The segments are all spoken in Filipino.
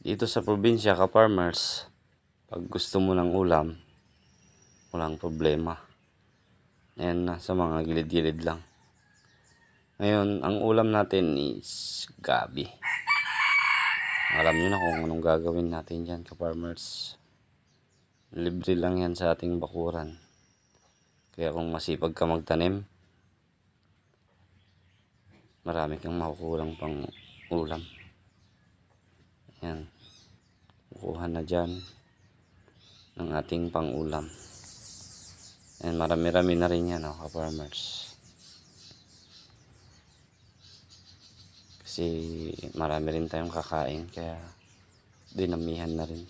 Dito sa probinsya ka-farmers, pag gusto mo ng ulam, walang problema. Ayan na, sa mga gilid-gilid lang. Ngayon, ang ulam natin is gabi. Alam nyo na kung anong gagawin natin dyan ka-farmers. Libre lang yan sa ating bakuran. Kaya kung masipag ka magtanim, marami kang makukulang pang ulam. Ayan. Kukuha na dyan ng ating pang-ulam. And marami-rami na rin yan, ka-farmers. Kasi marami rin tayong kakain, kaya dinamihan na rin.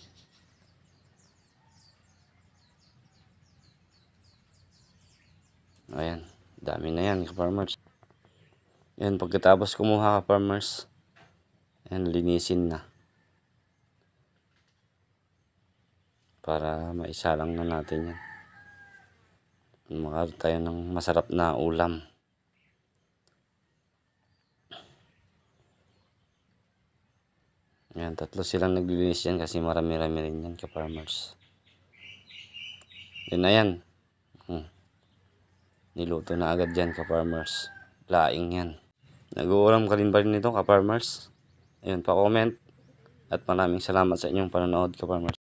Ayan, dami na yan, ka-farmers. Ayan, pagkatapos kumuha, ka-farmers, ayan, linisin na. Para maisalang na natin yan. Makaroon tayo ng masarap na ulam. Ayan, tatlo silang naglilinis yan kasi marami-rami rin yan, ka-farmers. Yun na yan. Niluto na agad yan, ka-farmers. Laing yan. Nag-uulam ka rin ba rin nito, ka-farmers? Ayun, pa-comment. At maraming salamat sa inyong panonood, ka-farmers.